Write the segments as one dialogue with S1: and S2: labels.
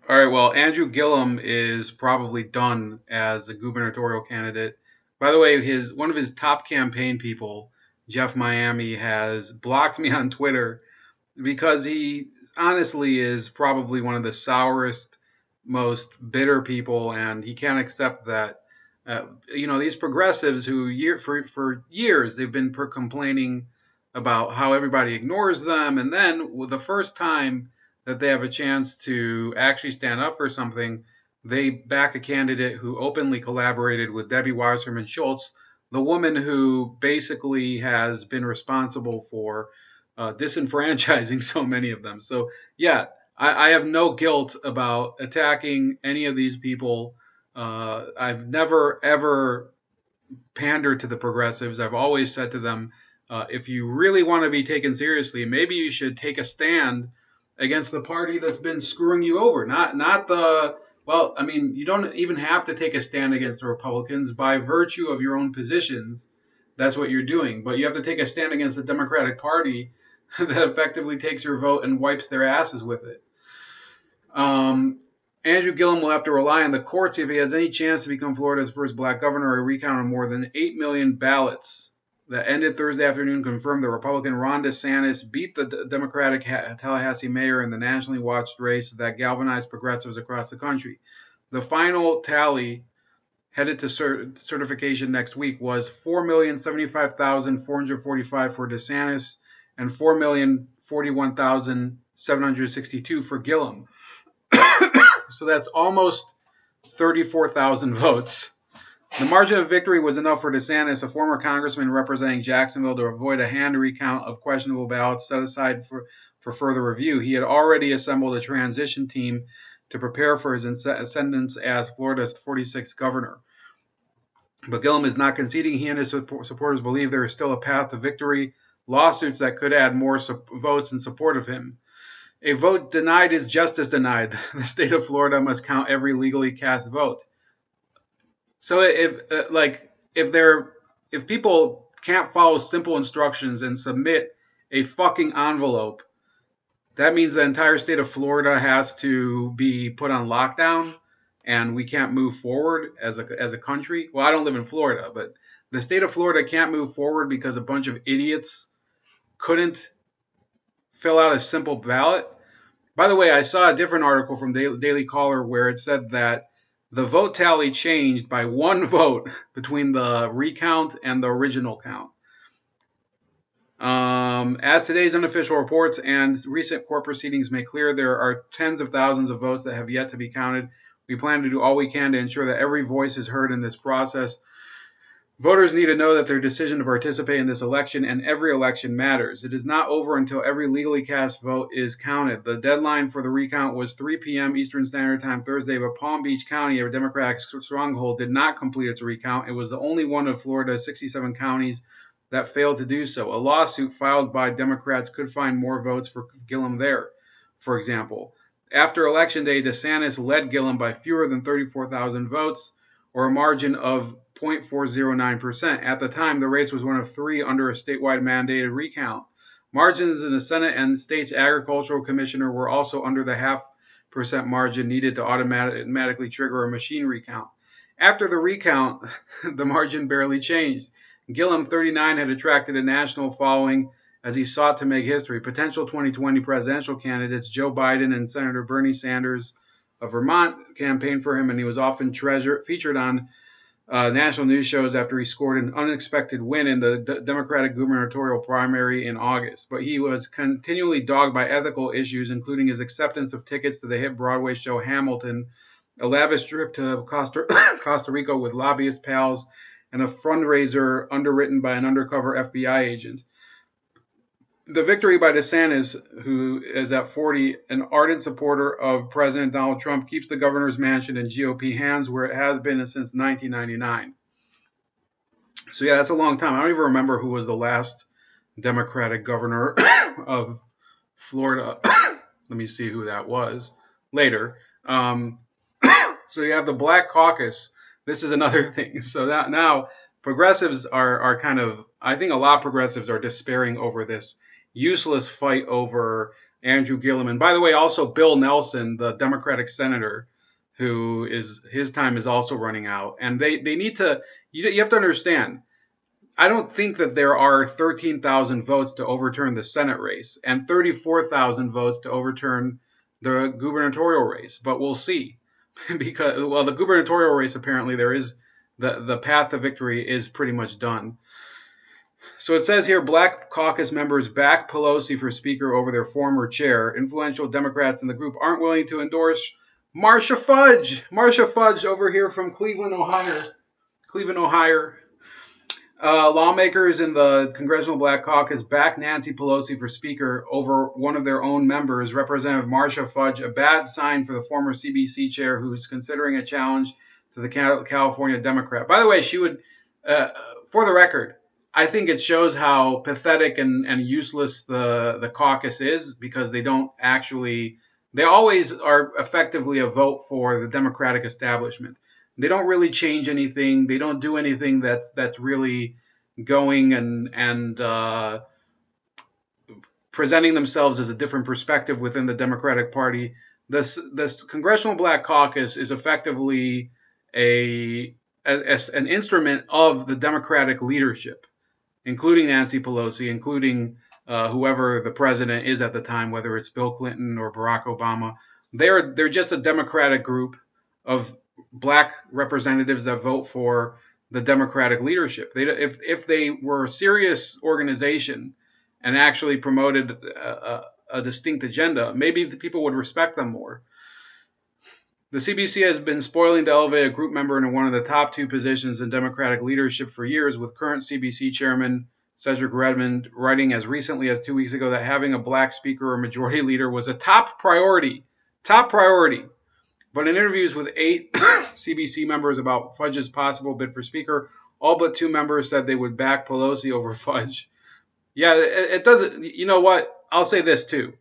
S1: All right, well, Andrew Gillum is probably done as a gubernatorial candidate. By the way, his one of his top campaign people, Jeff Miami, has blocked me on Twitter because he honestly is probably one of the sourest, most bitter people, and he can't accept that. These progressives who for years they've been complaining about how everybody ignores them, and then the first time that they have a chance to actually stand up for something, they back a candidate who openly collaborated with Debbie Wasserman Schultz, the woman who basically has been responsible for disenfranchising so many of them. So, yeah, I have no guilt about attacking any of these people. I've never, ever pandered to the progressives. I've always said to them, if you really want to be taken seriously, maybe you should take a stand against the party that's been screwing you over. Not the well, I mean, you don't even have to take a stand against the Republicans by virtue of your own positions. That's what you're doing. But you have to take a stand against the Democratic Party that effectively takes your vote and wipes their asses with it. Um, Andrew Gillum will have to rely on the courts if he has any chance to become Florida's first black governor. A recount of more than 8 million ballots that ended Thursday afternoon confirmed the Republican Ron DeSantis beat the Democratic Tallahassee mayor in the nationally watched race that galvanized progressives across the country. The final tally, headed to certification next week, was 4,075,445 for DeSantis and 4,041,762 for Gillum. So that's almost 34,000 votes. The margin of victory was enough for DeSantis, a former congressman representing Jacksonville, to avoid a hand recount of questionable ballots set aside for further review. He had already assembled a transition team to prepare for his ascendance as Florida's 46th governor. But Gillum is not conceding. He and his supporters believe there is still a path to victory, lawsuits that could add more votes in support of him. A vote denied is justice denied. The state of Florida must count every legally cast vote. So if people can't follow simple instructions and submit a fucking envelope, that means the entire state of Florida has to be put on lockdown and we can't move forward as a country. Well, I don't live in Florida, but the state of Florida can't move forward because a bunch of idiots couldn't fill out a simple ballot. By the way, I saw a different article from Daily Caller where it said that the vote tally changed by one vote between the recount and the original count. As today's unofficial reports and recent court proceedings make clear, there are tens of thousands of votes that have yet to be counted. We plan to do all we can to ensure that every voice is heard in this process. Voters need to know that their decision to participate in this election and every election matters. It is not over until every legally cast vote is counted. The deadline for the recount was 3 p.m. Eastern Standard Time Thursday, but Palm Beach County, a Democratic stronghold, did not complete its recount. It was the only one of Florida's 67 counties that failed to do so. A lawsuit filed by Democrats could find more votes for Gillum there, for example. After Election Day, DeSantis led Gillum by fewer than 34,000 votes, or a margin of 0.409%. At the time, the race was one of three under a statewide mandated recount. Margins in the Senate and the state's agricultural commissioner were also under the 0.5% margin needed to automatically trigger a machine recount. After the recount, the margin barely changed. Gillum, 39, had attracted a national following as he sought to make history. Potential 2020 presidential candidates Joe Biden and Senator Bernie Sanders of Vermont campaigned for him, and he was often featured on national news shows after he scored an unexpected win in the Democratic gubernatorial primary in August. But he was continually dogged by ethical issues, including his acceptance of tickets to the hit Broadway show Hamilton, a lavish trip to Costa Rica with lobbyist pals, and a fundraiser underwritten by an undercover FBI agent. The victory by DeSantis, who is at 40, an ardent supporter of President Donald Trump, keeps the governor's mansion in GOP hands where it has been since 1999. So yeah, that's a long time. I don't even remember who was the last Democratic governor of Florida. Let me see who that was later. So you have the Black Caucus. This is another thing. So that now progressives are kind of, I think a lot of progressives are despairing over this useless fight over Andrew Gillum. And by the way, also Bill Nelson, the Democratic senator, who is his time is also running out. And they need to, you have to understand, I don't think that there are 13,000 votes to overturn the Senate race and 34,000 votes to overturn the gubernatorial race, but we'll see. Because, well, the gubernatorial race, apparently there is, the path to victory is pretty much done. So it says here, Black Caucus members back Pelosi for Speaker over their former chair. Influential Democrats in the group aren't willing to endorse Marcia Fudge. Marcia Fudge over here from Cleveland, Ohio. Lawmakers in the Congressional Black Caucus back Nancy Pelosi for Speaker over one of their own members, Representative Marcia Fudge, a bad sign for the former CBC chair who's considering a challenge to the California Democrat. By the way, she would, for the record, I think it shows how pathetic and useless the caucus is, because they don't actually, they always are effectively a vote for the Democratic establishment. They don't really change anything. They don't do anything that's really going and presenting themselves as a different perspective within the Democratic Party. This Congressional Black Caucus is effectively an instrument of the Democratic leadership, including Nancy Pelosi, including whoever the president is at the time, whether it's Bill Clinton or Barack Obama. They're just a Democratic group of Black representatives that vote for the Democratic leadership. If they were a serious organization and actually promoted a distinct agenda, maybe the people would respect them more. The CBC has been spoiling to elevate a group member into one of the top two positions in Democratic leadership for years, with current CBC chairman Cedric Redmond writing as recently as 2 weeks ago that having a Black speaker or majority leader was a top priority. But in interviews with 8 CBC members about Fudge's possible bid for Speaker, all but 2 members said they would back Pelosi over Fudge. Yeah, it doesn't. You know what? I'll say this too.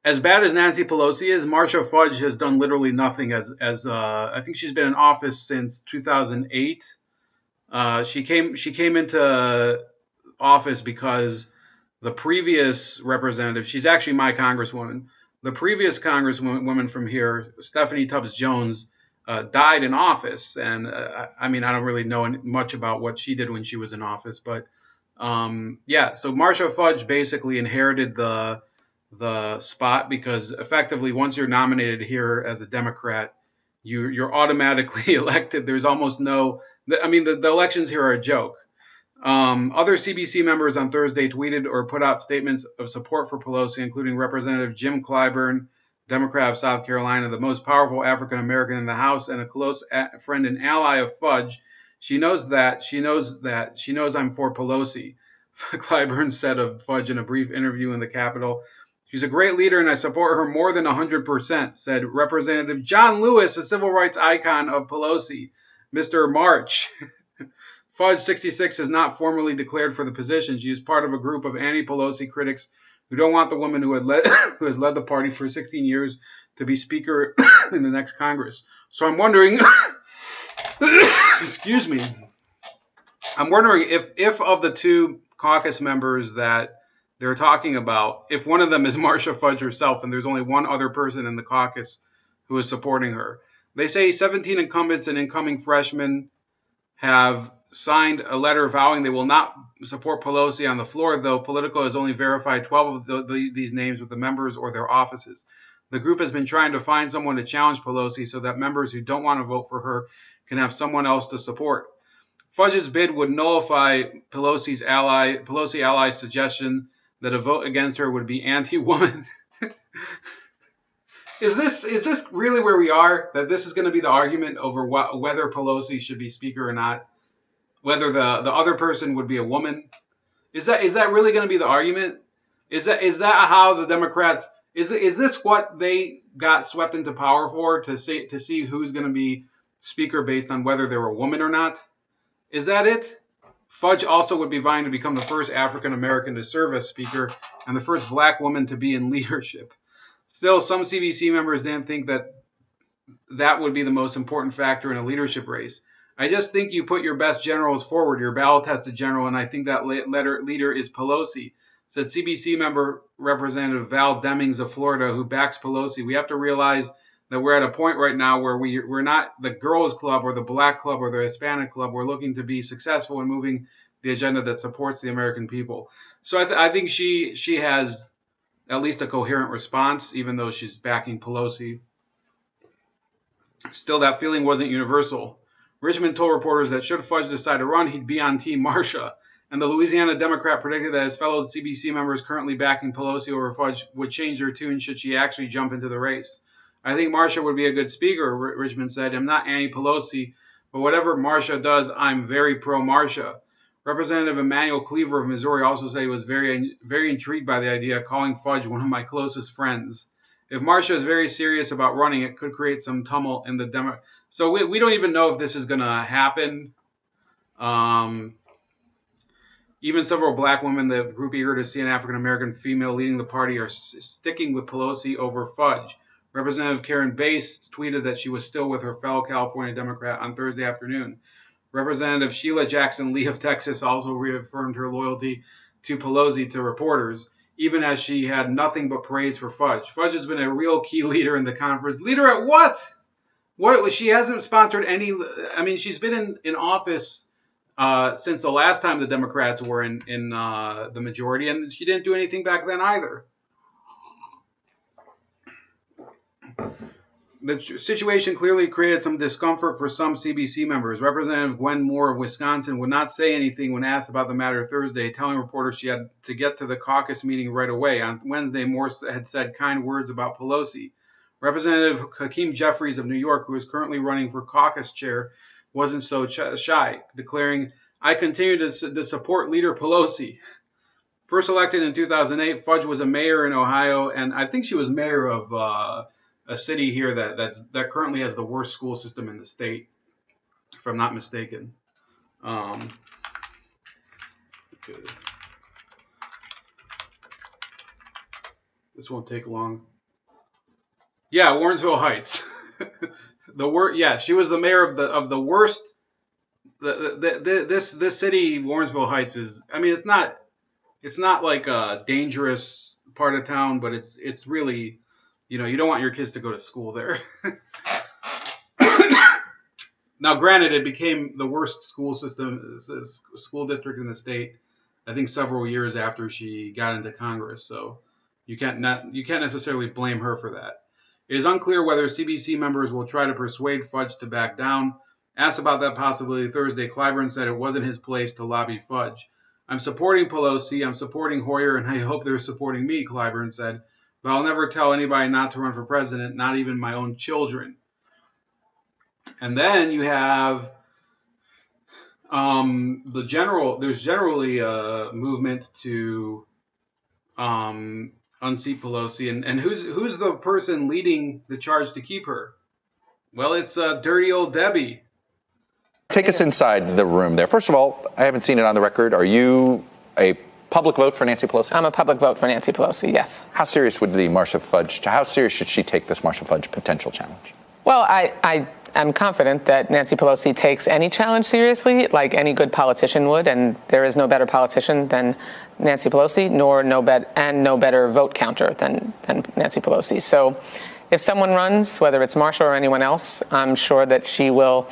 S1: As bad as Nancy Pelosi is, Marcia Fudge has done literally nothing. I think she's been in office since 2008. She came into office because the previous representative, she's actually my congresswoman. The previous congresswoman from here, Stephanie Tubbs Jones, died in office, and I mean, I don't really know much about what she did when she was in office, but yeah. So Marcia Fudge basically inherited the spot, because effectively, once you're nominated here as a Democrat, you're automatically elected. There's almost no, I mean, the elections here are a joke. Other CBC members on Thursday tweeted or put out statements of support for Pelosi, including Representative Jim Clyburn, Democrat of South Carolina, the most powerful African American in the House and a close friend and ally of Fudge. She knows I'm for Pelosi, Clyburn said of Fudge in a brief interview in the Capitol. She's a great leader and I support her more than 100%, said Representative John Lewis, a civil rights icon of Pelosi. Mr. March. Fudge, 66, is not formally declared for the position. She is part of a group of anti-Pelosi critics who don't want the woman who has led the party for 16 years to be Speaker in the next Congress. So I'm wondering, excuse me, I'm wondering if of the 2 caucus members that they're talking about, if one of them is Marcia Fudge herself, and there's only one other person in the caucus who is supporting her. They say 17 incumbents and incoming freshmen have signed a letter vowing they will not support Pelosi on the floor, though Politico has only verified 12 of these names with the members or their offices. The group has been trying to find someone to challenge Pelosi so that members who don't want to vote for her can have someone else to support. Fudge's bid would nullify Pelosi allies' suggestion that a vote against her would be anti-woman. Is this really where we are? That this is going to be the argument over whether Pelosi should be Speaker or not? Whether the other person would be a woman? Is that really going to be the argument? Is that how the Democrats? Is this what they got swept into power for, to see who's going to be Speaker based on whether they're a woman or not? Is that it? Fudge also would be vying to become the first African American to serve as Speaker and the first Black woman to be in leadership. Still, some CBC members didn't think that would be the most important factor in a leadership race. I just think you put your best generals forward, your battle-tested general, and I think that leader is Pelosi. said CBC member Representative Val Demings of Florida, who backs Pelosi. We have to realize that we're at a point right now where we're not the girls club or the black club or the Hispanic club. We're looking to be successful in moving the agenda that supports the American people. So I think she has at least a coherent response, even though she's backing Pelosi. Still, that feeling wasn't universal. Richmond told reporters that should Fudge decide to run, he'd be on Team Marcia. And the Louisiana Democrat predicted that his fellow CBC members currently backing Pelosi over Fudge would change their tune should she actually jump into the race. I think Marcia would be a good speaker, Richmond said. I'm not anti-Pelosi, but whatever Marcia does, I'm very pro-Marcia. Representative Emmanuel Cleaver of Missouri also said he was very intrigued by the idea, calling Fudge one of my closest friends. If Marcia is very serious about running, it could create some tumult in the Democrat. So we don't even know if this is going to happen. Even several black women, the group eager to see an African-American female leading the party, are sticking with Pelosi over Fudge. Representative Karen Bass tweeted that she was still with her fellow California Democrat on Thursday afternoon. Representative Sheila Jackson Lee of Texas also reaffirmed her loyalty to Pelosi to reporters, even as she had nothing but praise for Fudge. Fudge has been a real key leader in the conference. Leader at what? What? She hasn't sponsored any. I mean, she's been in office since the last time the Democrats were in the majority, and she didn't do anything back then either. The situation clearly created some discomfort for some CBC members. Representative Gwen Moore of Wisconsin would not say anything when asked about the matter Thursday, telling reporters she had to get to the caucus meeting right away. On Wednesday, Moore had said kind words about Pelosi. Representative Hakeem Jeffries of New York, who is currently running for caucus chair, wasn't so shy, declaring, I continue to support Leader Pelosi. First elected in 2008, Fudge was a mayor in Ohio, and I think she was mayor of a city here that currently has the worst school system in the state, if I'm not mistaken. Okay. This won't take long. Yeah, Warrensville Heights. Yeah, she was the mayor of the worst. This city, Warrensville Heights, is. I mean, it's not like a dangerous part of town, but it's really. You know, you don't want your kids to go to school there. Now, granted, it became the worst school district in the state, I think several years after she got into Congress. So you can't necessarily blame her for that. It is unclear whether CBC members will try to persuade Fudge to back down. Asked about that possibility Thursday, Clyburn said it wasn't his place to lobby Fudge. I'm supporting Pelosi, I'm supporting Hoyer, and I hope they're supporting me, Clyburn said. But I'll never tell anybody not to run for president, not even my own children. And then you have there's generally a movement to unseat Pelosi. And who's the person leading the charge to keep her? Well, it's dirty old Debbie.
S2: Take us inside the room there. First of all, I haven't seen it on the record. Are you a public vote for Nancy Pelosi?
S3: I'm a public vote for Nancy Pelosi, yes.
S2: How serious should she take this Marcia Fudge potential challenge?
S3: Well, I am confident that Nancy Pelosi takes any challenge seriously, like any good politician would, and there is no better politician than Nancy Pelosi, no better vote counter than Nancy Pelosi. So if someone runs, whether it's Marcia or anyone else, I'm sure that she will,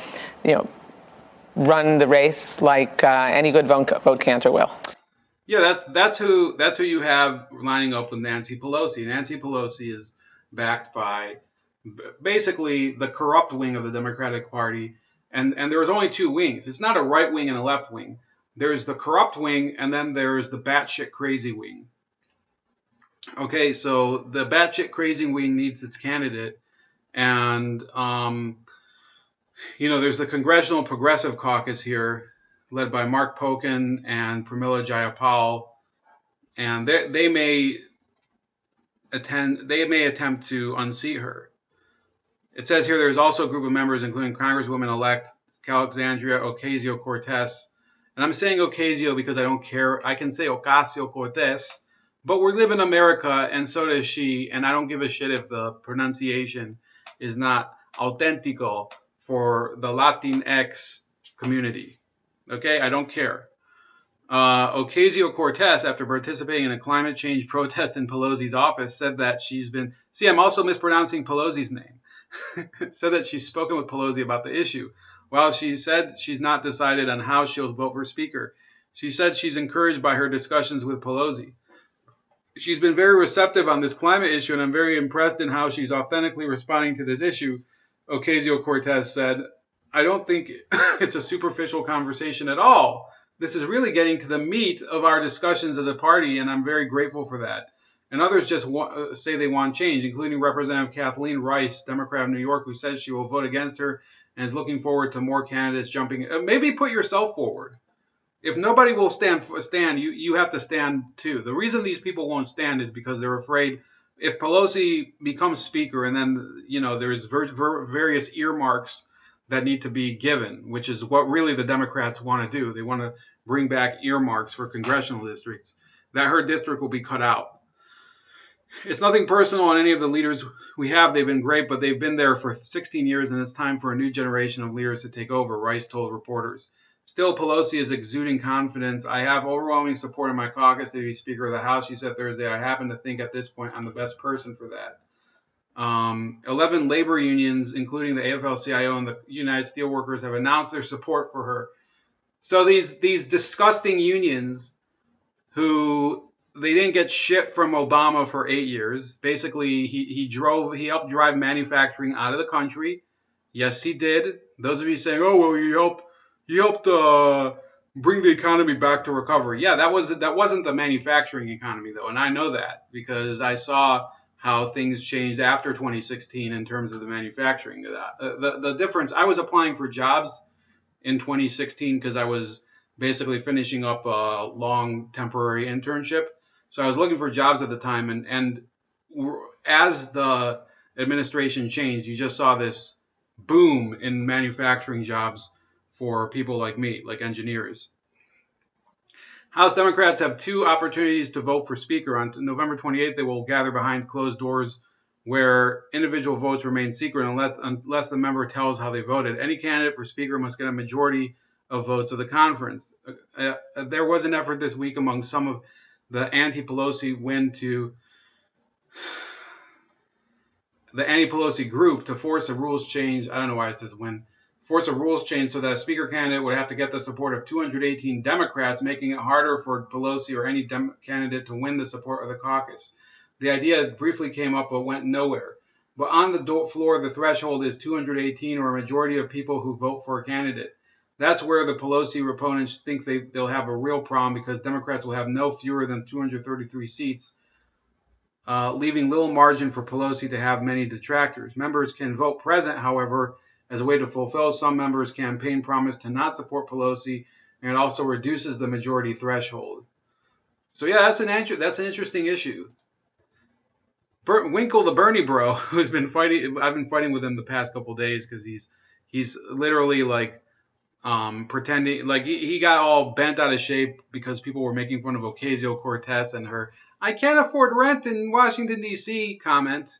S3: run the race like any good vote counter will.
S1: Yeah, that's who you have lining up with Nancy Pelosi. Nancy Pelosi is backed by basically the corrupt wing of the Democratic Party, and there was only two wings. It's not a right wing and a left wing. There's the corrupt wing, and then there's the batshit crazy wing. Okay, so the batshit crazy wing needs its candidate, and there's the Congressional Progressive Caucus here, led by Mark Pocan and Pramila Jayapal, and they may attempt to unseat her. It says here there's also a group of members, including Congresswoman-elect Alexandria Ocasio-Cortez. And I'm saying Ocasio because I don't care. I can say Ocasio-Cortez, but we live in America, and so does she, and I don't give a shit if the pronunciation is not auténtico for the Latinx community. Okay, I don't care. Ocasio-Cortez, after participating in a climate change protest in Pelosi's office, said that she's been... See, I'm also mispronouncing Pelosi's name. Said that she's spoken with Pelosi about the issue. While she said she's not decided on how she'll vote for Speaker, she said she's encouraged by her discussions with Pelosi. She's been very receptive on this climate issue, and I'm very impressed in how she's authentically responding to this issue, Ocasio-Cortez said. I don't think it's a superficial conversation at all. This is really getting to the meat of our discussions as a party, and I'm very grateful for that. And others just say they want change, including Representative Kathleen Rice, Democrat of New York, who says she will vote against her and is looking forward to more candidates jumping. Maybe put yourself forward. If nobody will stand, you have to stand too. The reason these people won't stand is because they're afraid if Pelosi becomes Speaker, and then there's various earmarks that need to be given, which is what really the Democrats want to do. They want to bring back earmarks for congressional districts. That her district will be cut out. It's nothing personal on any of the leaders we have. They've been great, but they've been there for 16 years, and it's time for a new generation of leaders to take over, Rice told reporters. Still, Pelosi is exuding confidence. I have overwhelming support in my caucus to be Speaker of the House, she said Thursday. I happen to think at this point I'm the best person for that. 11 labor unions, including the AFL-CIO and the United Steelworkers, have announced their support for her. So these disgusting unions who they didn't get shit from Obama for 8 years. Basically, he helped drive manufacturing out of the country. Yes, he did. Those of you saying, "Oh, well, he helped bring the economy back to recovery." Yeah, that wasn't the manufacturing economy though, and I know that because I saw how things changed after 2016 in terms of the manufacturing. The difference. I was applying for jobs in 2016 because I was basically finishing up a long temporary internship. So I was looking for jobs at the time, and as the administration changed, you just saw this boom in manufacturing jobs for people like me, like engineers. House Democrats have two opportunities to vote for Speaker. On November 28th, they will gather behind closed doors where individual votes remain secret unless the member tells how they voted. Any candidate for Speaker must get a majority of votes of the conference. There was an effort this week among some of the anti-Pelosi the anti-Pelosi group to force a rules change. I don't know why it says win. Force a rules change so that a Speaker candidate would have to get the support of 218 Democrats, making it harder for Pelosi or any candidate to win the support of the caucus. The idea briefly came up but went nowhere. But on the floor, the threshold is 218 or a majority of people who vote for a candidate. That's where the Pelosi opponents think they'll have a real problem because Democrats will have no fewer than 233 seats, leaving little margin for Pelosi to have many detractors. Members can vote present, however, as a way to fulfill some members' campaign promise to not support Pelosi, and it also reduces the majority threshold. So yeah, that's an interesting issue. Winkle the Bernie bro, who's been fighting, I've been fighting with him the past couple of days because he's literally like pretending like he got all bent out of shape because people were making fun of Ocasio-Cortez and her "I can't afford rent in Washington D.C." comment.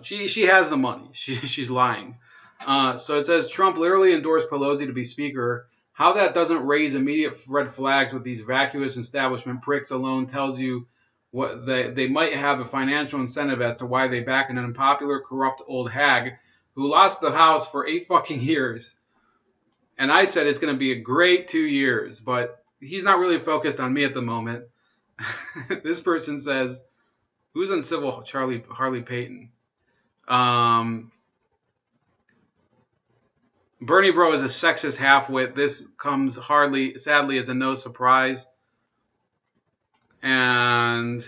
S1: She has the money. She's lying. So it says Trump literally endorsed Pelosi to be Speaker. How that doesn't raise immediate red flags with these vacuous establishment pricks alone tells you what they might have a financial incentive as to why they back an unpopular, corrupt old hag who lost the House for 8 fucking years. And I said it's going to be a great 2 years, but he's not really focused on me at the moment. This person says, who's uncivil? Harley Payton. Bernie bro is a sexist halfwit. This comes sadly, as a no surprise. And,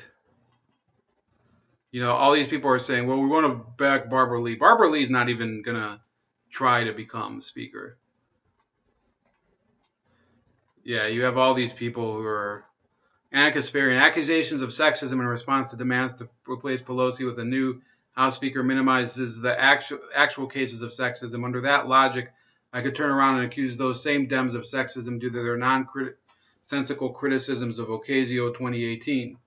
S1: all these people are saying, well, we want to back Barbara Lee. Barbara Lee's not even going to try to become Speaker. Yeah, you have all these people who are Anna-Kasparian. Accusations of sexism in response to demands to replace Pelosi with a new House Speaker minimizes the actual cases of sexism. Under that logic, I could turn around and accuse those same Dems of sexism due to their nonsensical criticisms of Ocasio 2018.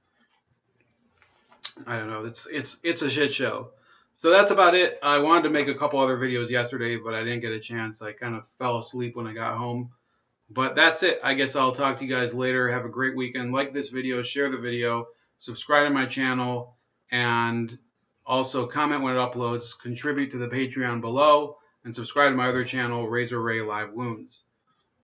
S1: I don't know. It's a shit show. So that's about it. I wanted to make a couple other videos yesterday, but I didn't get a chance. I kind of fell asleep when I got home. But that's it. I guess I'll talk to you guys later. Have a great weekend. Like this video, share the video, subscribe to my channel, and also comment when it uploads. Contribute to the Patreon below, and subscribe to my other channel, Razor Ray Live Wounds.